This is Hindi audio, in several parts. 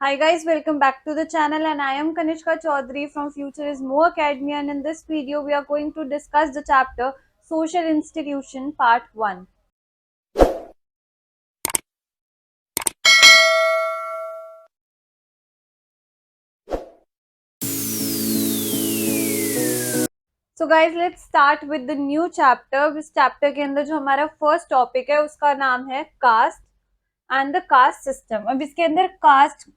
Hi guys, welcome back to the channel and I am Kanishka Chaudhary from Future is More Academy, and in this video we are going to discuss the chapter Social Institution Part 1. So guys, let's start with the new chapter. इस chapter के अंदर जो हमारा first topic है उसका नाम है caste and the caste system. अब इसके अंदर caste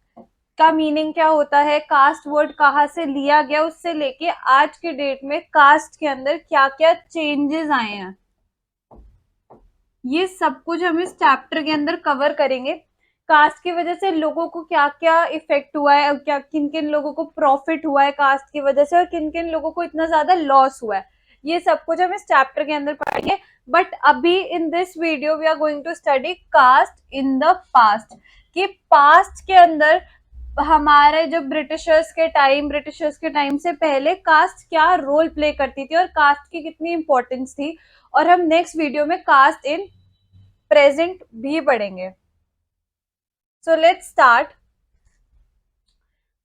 का मीनिंग क्या होता है, कास्ट वर्ड कहाँ से लिया गया, उससे लेके आज के डेट में कास्ट के अंदर क्या क्या चेंजेस आए हैं, ये सब कुछ हम इस चैप्टर के अंदर कवर करेंगे। कास्ट की वजह से लोगों को क्या क्या इफेक्ट हुआ है, क्या किन किन लोगों को प्रॉफिट हुआ है कास्ट की वजह से, और किन किन लोगों को इतना ज्यादा लॉस हुआ है, ये सब कुछ हम इस चैप्टर के अंदर पढ़ेंगे। बट अभी in this video we are going to study caste in the past, कि पास्ट के अंदर हमारे जो ब्रिटिशर्स के टाइम से पहले कास्ट क्या रोल प्ले करती थी और कास्ट की कितनी इंपॉर्टेंस थी, और हम नेक्स्ट वीडियो में कास्ट इन प्रेजेंट भी पढ़ेंगे। So let's start.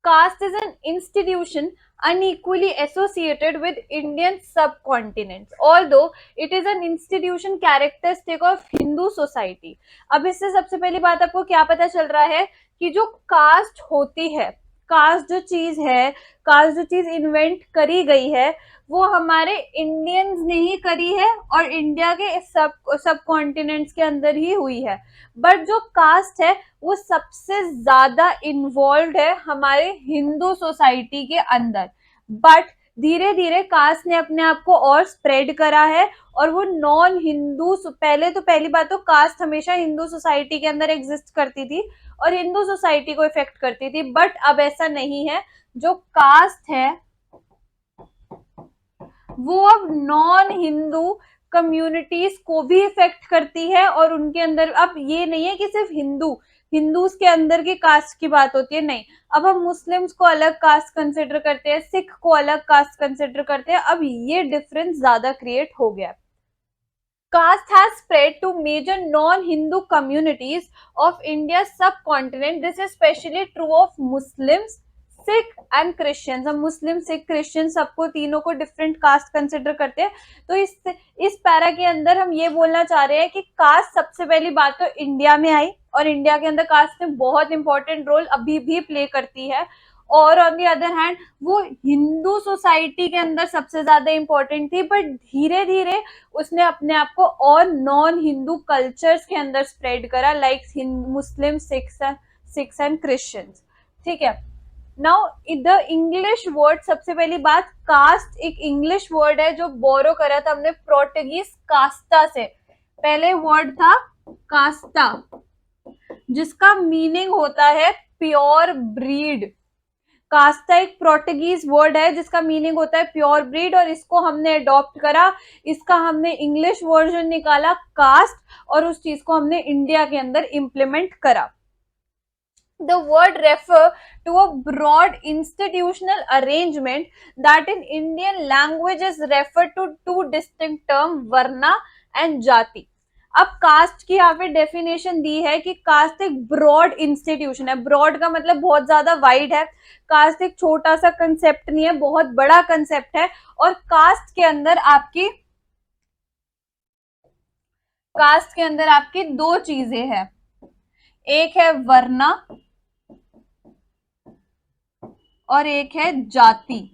Caste is an institution unequally associated with Indian subcontinents, although it is an institution characteristic of Hindu society. अब इससे सबसे पहली बात आपको क्या पता चल रहा है कि जो कास्ट होती है, कास्ट जो चीज है, कास्ट जो चीज इन्वेंट करी गई है, वो हमारे इंडियंस ने ही करी है और इंडिया के सब कॉन्टिनेंट्स के अंदर ही हुई है। बट जो कास्ट है वो सबसे ज्यादा इन्वॉल्व है हमारे हिंदू सोसाइटी के अंदर। बट धीरे धीरे कास्ट ने अपने आप को और स्प्रेड करा है, और वो नॉन हिंदू, पहली बात तो कास्ट हमेशा हिंदू सोसाइटी के अंदर एग्जिस्ट करती थी और हिंदू सोसाइटी को इफेक्ट करती थी। बट अब ऐसा नहीं है, जो कास्ट है वो अब नॉन हिंदू कम्युनिटीज को भी इफेक्ट करती है, और उनके अंदर अब ये नहीं है कि सिर्फ हिंदूज के अंदर की कास्ट की बात होती है, नहीं, अब हम मुस्लिम्स को अलग कास्ट कंसिडर करते हैं, सिख को अलग कास्ट कंसिडर करते हैं, अब ये डिफरेंस ज्यादा क्रिएट हो गया। Caste has spread to major non-Hindu communities of India's subcontinent. This is especially true of Muslims, Sikh and Christians. हम मुस्लिम, सिख, क्रिश्चियन सबको, तीनों को डिफरेंट कास्ट कंसिडर करते हैं। तो इस पैरा के अंदर हम ये बोलना चाह रहे हैं कि कास्ट सबसे पहली बात तो इंडिया में आई, और इंडिया के अंदर कास्ट ने बहुत इंपॉर्टेंट रोल अभी भी प्ले करती है, और ऑन दी अदर हैंड वो हिंदू सोसाइटी के अंदर सबसे ज्यादा इंपॉर्टेंट थी, बट धीरे धीरे उसने अपने आप को और नॉन हिंदू कल्चर्स के अंदर स्प्रेड करा, like Muslim, Sikhs and Christians. ठीक है, नाउ द इंग्लिश वर्ड, सबसे पहली बात, कास्ट एक इंग्लिश वर्ड है जो बोरो करा था हमने पोर्टुगीज कास्टा से। पहले वर्ड था कास्टा, जिसका मीनिंग होता है प्योर ब्रीड। कास्टा एक पोर्टुगीज वर्ड है जिसका मीनिंग होता है प्योर ब्रीड, और इसको हमने अडॉप्ट करा, इसका हमने इंग्लिश वर्जन निकाला कास्ट, और उस चीज को हमने इंडिया के अंदर इंप्लीमेंट करा। The word refer to a broad institutional arrangement that in Indian language is referred to two distinct terms, varna and jati. अब कास्ट की यहाँ पे डेफिनेशन दी है कि कास्ट एक ब्रॉड इंस्टीट्यूशन है। ब्रॉड का मतलब बहुत ज्यादा वाइड है, कास्ट एक छोटा सा कंसेप्ट नहीं है, बहुत बड़ा कंसेप्ट है। और कास्ट के अंदर आपकी दो चीजें हैं, एक है वर्ना और एक है जाति।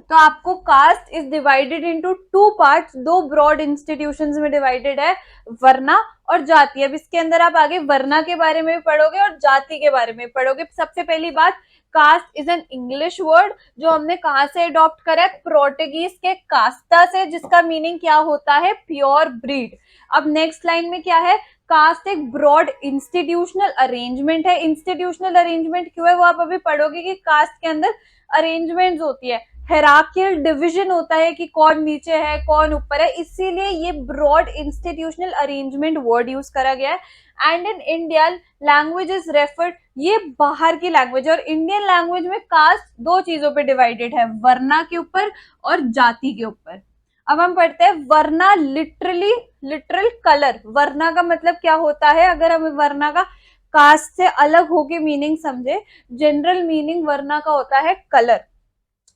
तो आपको caste is divided into two parts, दो ब्रॉड इंस्टीट्यूशंस में डिवाइडेड है, वर्ना और जाति। अब इसके अंदर आप आगे वर्ना के बारे में भी पढ़ोगे और जाति के बारे में पढ़ोगे। सबसे पहली बात, caste is an English word जो हमने कहां से अडॉप्ट करा है, पोर्टुगीज के कास्टा से, जिसका मीनिंग क्या होता है, प्योर ब्रीड। अब नेक्स्ट लाइन में क्या है, कास्ट एक ब्रॉड इंस्टीट्यूशनल अरेंजमेंट है। इंस्टीट्यूशनल अरेंजमेंट क्यों है वो आप अभी पढ़ोगे कि कास्ट के अंदर अरेंजमेंट्स होती है, हेरार्कियल डिवीजन होता है कि कौन नीचे है कौन ऊपर है, इसीलिए ये broad institutional arrangement word use करा गया है। And in India language is referred, ये बाहर की लैंग्वेज, और इंडियन लैंग्वेज में कास्ट दो चीजों पे डिवाइडेड है, वर्ना के ऊपर और जाति के ऊपर। अब हम पढ़ते हैं वर्ना, लिटरल कलर। वर्ना का मतलब क्या होता है, अगर हम वर्ना का कास्ट से अलग होके मीनिंग समझे, जनरल मीनिंग वर्ना का होता है colour,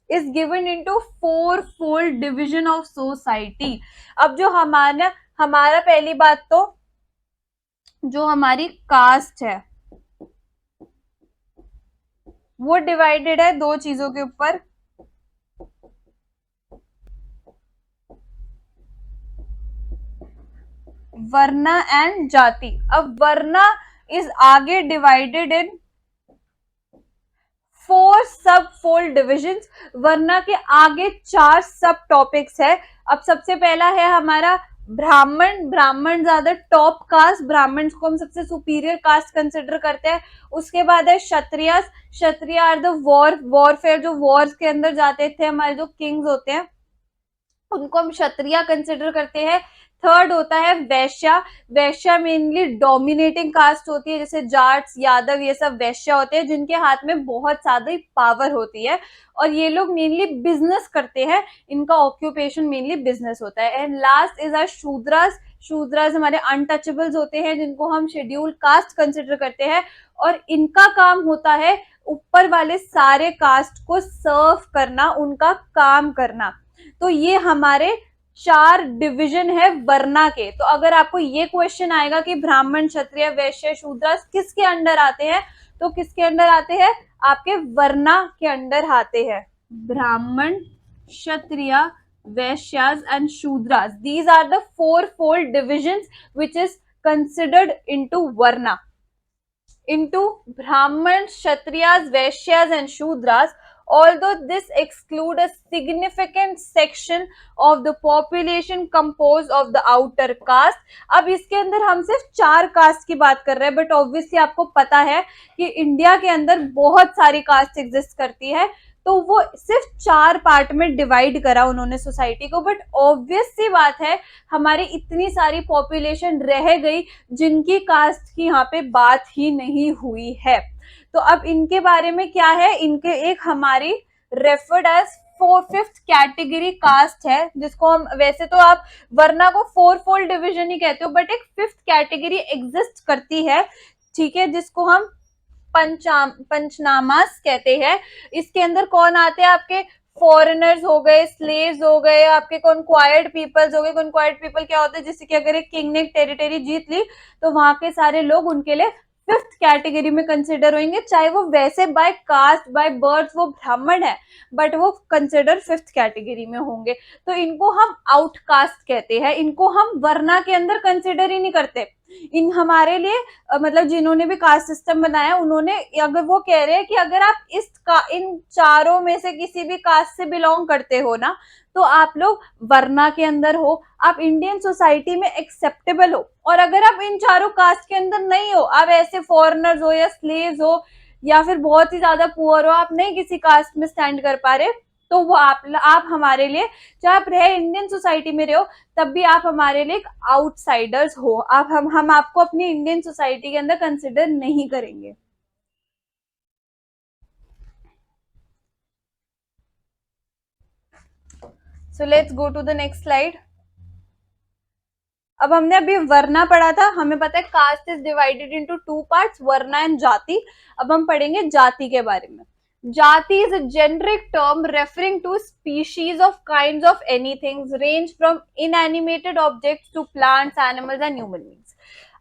is given into four fold division of society. अब जो हमारा पहली बात तो जो हमारी कास्ट है वो डिवाइडेड है दो चीजों के ऊपर, वर्ना एंड जाति। अब वर्ना इज आगे डिवाइडेड इन फोर सब फोल्ड डिविजन्स, वर्ना के आगे चार सब टॉपिक्स है। अब सबसे पहला है हमारा ब्राह्मण, ब्राह्मण ज्यादा टॉप कास्ट, ब्राह्मण को हम सबसे सुपीरियर कास्ट कंसिडर करते हैं। उसके बाद है क्षत्रिय, क्षत्रिय आर द वॉरफेयर, जो वॉर्स के अंदर जाते थे, हमारे जो किंग्स होते हैं उनको हम क्षत्रिय कंसिडर करते हैं। थर्ड होता है वैश्या, वैश्या मेनली डोमिनेटिंग कास्ट होती है, जैसे जाट्स, यादव, ये सब वैश्या होते हैं जिनके हाथ में बहुत ज्यादा पावर होती है और ये लोग मेनली बिजनेस करते हैं, इनका ऑक्यूपेशन मेनली बिजनेस होता है। And last is are Shudras, Shudras हमारे अनटचेबल्स होते हैं जिनको हम शेड्यूल कास्ट कंसिडर करते हैं और इनका काम होता है ऊपर वाले सारे कास्ट को सर्व करना, उनका काम करना। तो ये हमारे चार डिवीजन है वर्ना के। तो अगर आपको ये क्वेश्चन आएगा कि ब्राह्मण, क्षत्रिय, वैश्य, शूद्र किसके अंडर आते हैं, तो किसके अंडर आते हैं, आपके वर्ना के अंडर आते हैं। Brahmin, Kshatriya, Vaishyas and Shudras, these are the four fold divisions which is considered into varna. into Brahmins, Kshatriyas, Vaishyas and Shudras, although this exclude a significant section of the population composed of the outer caste। अब इसके अंदर हम सिर्फ चार कास्ट की बात कर रहे हैं, बट ऑब्वियसली आपको पता है कि इंडिया के अंदर बहुत सारी कास्ट एग्जिस्ट करती है, तो वो सिर्फ चार पार्ट में डिवाइड करा उन्होंने सोसाइटी को। बट ऑब्वियस सी बात है हमारी इतनी सारी पॉपुलेशन रह गई जिनकी कास्ट की यहाँ पे बात ही नहीं हुई है। तो अब इनके बारे में क्या है, इनके एक हमारी referred as fifth category caste है, जिसको हम, वैसे तो आप वर्ना को फोर फोल्ड डिविजन ही कहते हो, बट एक फिफ्थ कैटेगरी एग्जिस्ट करती है, ठीक है, जिसको हम पंचनामास कहते हैं। इसके अंदर कौन आते हैं, आपके फॉरेनर्स हो गए, स्लेव्स हो गए, आपके कॉन्क्वायर्ड पीपल्स हो गए। कॉन्क्वायर्ड पीपल क्या होते हैं, जैसे कि अगर एक किंग ने एक टेरिटरी जीत ली तो वहां के सारे लोग उनके लिए फिफ्थ कैटेगरी में कंसिडर होंगे, चाहे वो वैसे बाय कास्ट बाय बर्थ वो ब्राह्मण है, बट वो कंसिडर फिफ्थ कैटेगरी में होंगे। तो इनको हम आउटकास्ट कहते हैं, इनको हम वर्ना के अंदर कंसिडर ही नहीं करते। इन हमारे लिए मतलब जिन्होंने भी कास्ट सिस्टम बनाया उन्होंने, अगर वो कह रहे हैं कि अगर आप इन चारों में से किसी भी कास्ट से बिलोंग करते हो ना, तो आप लोग वर्ना के अंदर हो, आप इंडियन सोसाइटी में एक्सेप्टेबल हो। और अगर आप इन चारों कास्ट के अंदर नहीं हो, आप ऐसे फॉरेनर्स हो या स्लेव्स हो या फिर बहुत ही ज्यादा पुअर हो, आप नहीं किसी कास्ट में स्टैंड कर पा रहे, तो वो आप हमारे लिए, चाहे आप रहे इंडियन सोसाइटी में रहो, तब भी आप हमारे लिए एक आउटसाइडर्स हो। आप हम आपको अपनी इंडियन सोसाइटी के अंदर कंसिडर नहीं करेंगे। So let's go to the next slide. अब हमने अभी वर्ना पढ़ा था, हमें पता है caste is divided into two parts, varna and जाति। अब हम पढ़ेंगे जाति के बारे में। जाति is a generic term referring to species of kinds of anything range from inanimated objects to plants, animals and human beings।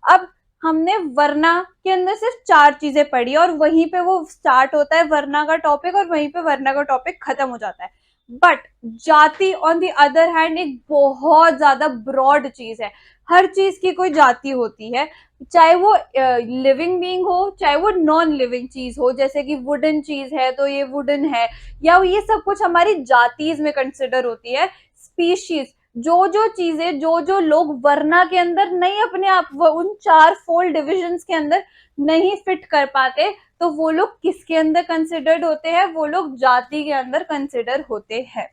अब हमने वर्ना के अंदर सिर्फ चार चीजें पढ़ी और वहीं पे वो स्टार्ट होता है वर्ना का टॉपिक और वहीं पे वर्ना का टॉपिक खत्म हो जाता है। बट जाति ऑन द अदर हैंड एक बहुत ज्यादा ब्रॉड चीज है, हर चीज की कोई जाति होती है, चाहे वो लिविंग बीइंग हो चाहे वो नॉन लिविंग चीज हो, जैसे कि वुडन चीज है तो ये वुडन है, या ये सब कुछ हमारी जातीज में कंसिडर होती है। स्पीशीज, जो चीजें जो लोग वर्ना के अंदर नहीं अपने आप उन चार फोल्ड डिविजन्स के अंदर नहीं फिट कर पाते, तो वो लोग किसके अंदर कंसिडर्ड होते हैं, वो लोग जाति के अंदर कंसिडर होते हैं।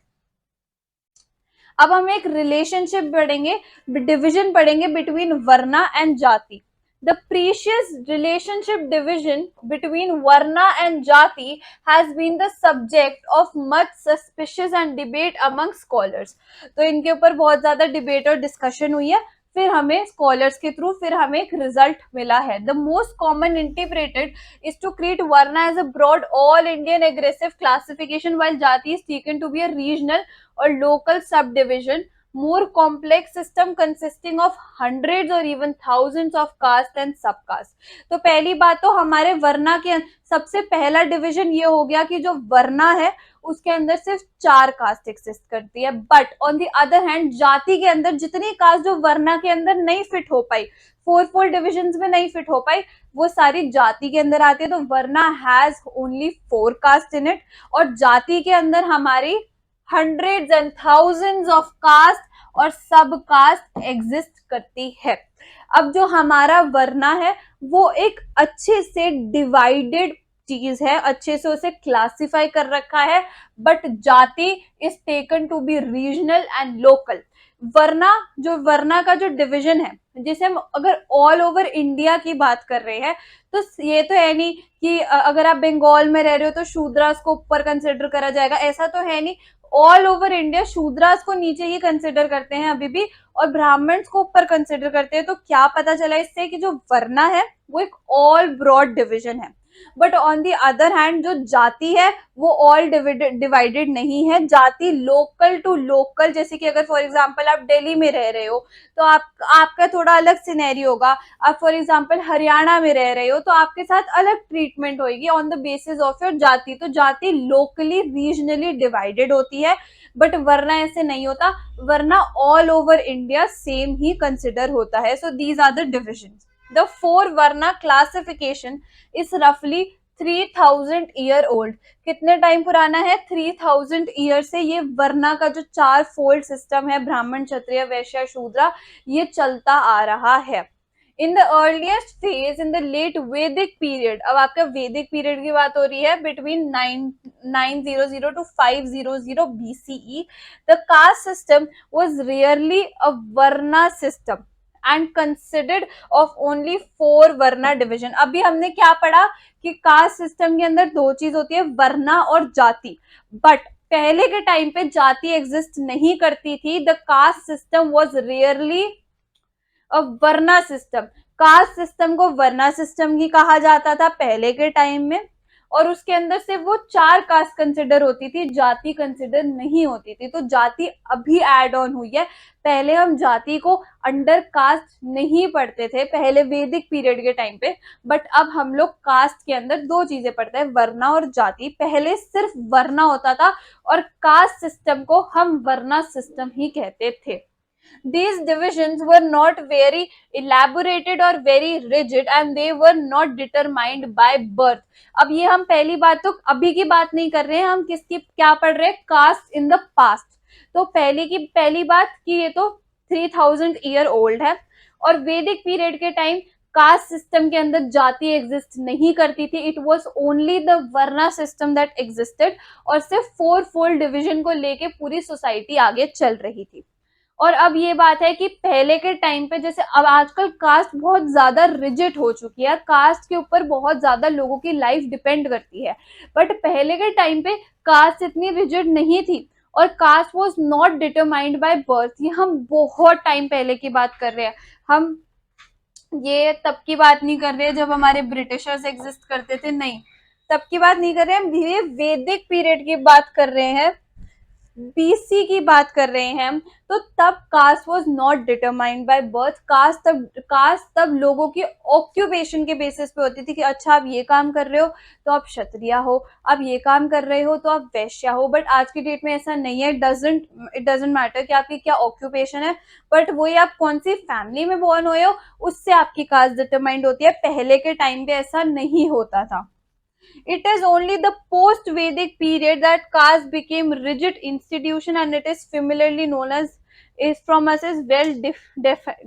अब हम एक रिलेशनशिप पढ़ेंगे, डिविजन पढ़ेंगे बिटवीन वर्ना एंड जाति। The precious relationship division between Varna and Jati has been the subject of much suspicion and debate among scholars। तो इनके ऊपर बहुत ज्यादा डिबेट और डिस्कशन हुई है। फिर हमें स्कॉलर्स के थ्रू फिर हमें एक रिजल्ट मिला है. The most common interpreted is to create varna as a broad all Indian aggressive classification, while jati is taken to be a regional और local subdivision, more complex system consisting of hundreds or even thousands of caste and subcaste. तो पहली बात तो हमारे वर्ना के सबसे पहला डिवीजन ये हो गया कि जो वर्ना है उसके अंदर सिर्फ 4 कास्ट एक्सिस्ट करती है. But on the other hand जाति के अंदर जितनी कास्ट जो वर्ना के अंदर नहीं फिट हो पाई, 4 डिविजन्स में नहीं फिट हो पाई, वो सारी जाति के अंदर आती है. तो varna has only 4 caste in it, और जाति के अंदर हमारी hundreds and thousands of caste और सब कास्ट एग्जिस्ट करती है. अब जो हमारा वर्ना है वो एक अच्छे से डिवाइडेड चीज है, अच्छे से उसे क्लासिफाई कर रखा है. But jati is taken to be regional and local. वर्ना, जो वर्ना का जो डिवीजन है, जिसे हम अगर ऑल ओवर इंडिया की बात कर रहे हैं, तो ये तो है नहीं कि अगर आप बंगाल में रह रहे हो तो शूद्रास को ऊपर कंसिडर करा जाएगा, ऐसा तो है नहीं. ऑल ओवर इंडिया शूद्रास को नीचे ही कंसिडर करते हैं अभी भी, और ब्राह्मण्स को ऊपर कंसिडर करते हैं. तो क्या पता चला इससे कि जो वर्ना है वो एक ऑल ब्रॉड डिवीजन है. But on the other hand जो जाति है वो ऑल डिवाइडेड नहीं है. जाति लोकल टू लोकल, जैसे कि अगर फॉर एग्जांपल आप दिल्ली में रह रहे हो तो आपका थोड़ा अलग सिनेरियो होगा. आप फॉर एग्जांपल हरियाणा में रह रहे हो तो आपके साथ अलग ट्रीटमेंट होगी on the basis of your जाति. तो जाति लोकली रीजनली डिवाइडेड होती है, बट वरना ऐसे नहीं होता. Varna all over India same ही कंसिडर होता है. So these are the divisions. The 4 Varna classification is roughly 3000 year old. कितने टाइम पुराना है? 3000 ईयर से ये वर्ना का जो 4 फोल्ड सिस्टम है, ब्राह्मण, क्षत्रिय, वैश्य, शूद्र, ये चलता आ रहा है. In the earliest phase in the late Vedic period, अब आपका वैदिक पीरियड की बात हो रही है, between 900 to 500 BCE, the caste system was rarely a Varna system and considered of only 4 varna division. अभी हमने क्या पढ़ा कि कास्ट सिस्टम के अंदर 2 चीज होती है, वर्ना और जाति. बट पहले के टाइम पे जाति एग्जिस्ट नहीं करती थी. The caste system was rarely a varna system. Caste system को वर्ना सिस्टम ही कहा जाता था पहले के टाइम में, और उसके अंदर से वो 4 कास्ट कंसिडर होती थी, जाति कंसिडर नहीं होती थी. तो जाति अभी ऐड ऑन हुई है. पहले हम जाति को अंडर कास्ट नहीं पढ़ते थे पहले वैदिक पीरियड के टाइम पे, बट अब हम लोग कास्ट के अंदर 2 चीजें पढ़ते हैं, वर्ना और जाति. पहले सिर्फ वर्ना होता था और कास्ट सिस्टम को हम वर्ना सिस्टम ही कहते थे. These divisions were not very elaborated or very rigid and they were not determined by birth. अब ये हम पहली बात तो अभी की बात नहीं कर रहे हैं, हम किसकी क्या पढ़ रहे हैं? Caste in the past. तो पहली बात कि ये तो 3000 ईयर ओल्ड है, और वैदिक पीरियड के टाइम कास्ट सिस्टम के अंदर जाति एग्जिस्ट नहीं करती थी. It was only the varna system that existed, और सिर्फ 4 फोल्ड डिविजन को लेके पूरी सोसाइटी आगे चल रही थी. और अब ये बात है कि पहले के टाइम पे, जैसे अब आजकल कास्ट बहुत ज्यादा रिजिड हो चुकी है, कास्ट के ऊपर बहुत ज्यादा लोगों की लाइफ डिपेंड करती है. बट पहले के टाइम पे कास्ट इतनी रिजिड नहीं थी, और caste was not determined by birth. ये हम बहुत टाइम पहले की बात कर रहे हैं. हम ये तब की बात नहीं कर रहे हैं जब हमारे ब्रिटिशर्स एग्जिस्ट करते थे, नहीं, तब की बात नहीं कर रहे हैं. ये वैदिक पीरियड की बात कर रहे हैं, बीसी की बात कर रहे हैं. तो तब caste was not determined by birth. Caste तब लोगों की ऑक्यूपेशन के बेसिस पे होती थी कि अच्छा आप ये काम कर रहे हो तो आप क्षत्रिय हो, आप ये काम कर रहे हो तो आप वैश्य हो. बट आज की डेट में ऐसा नहीं है. इट डजंट मैटर कि आपकी क्या ऑक्यूपेशन है, बट वही आप कौन सी फैमिली में बॉर्न हुए हो उससे आपकी कास्ट डिटरमाइंड होती है. पहले के टाइम पे ऐसा नहीं होता था. It is only the post-Vedic period that caste became rigid institution, and it is familiarly known as from us as well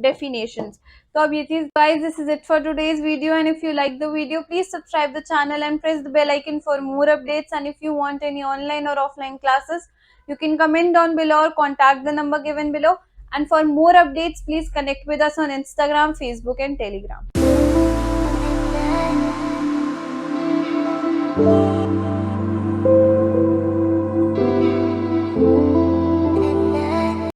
definitions. So अब ये चीज guys, this is it for today's video, and if you like the video, please subscribe the channel and press the bell icon for more updates. And if you want any online or offline classes, you can comment down below or contact the number given below. And for more updates, please connect with us on Instagram, Facebook and Telegram.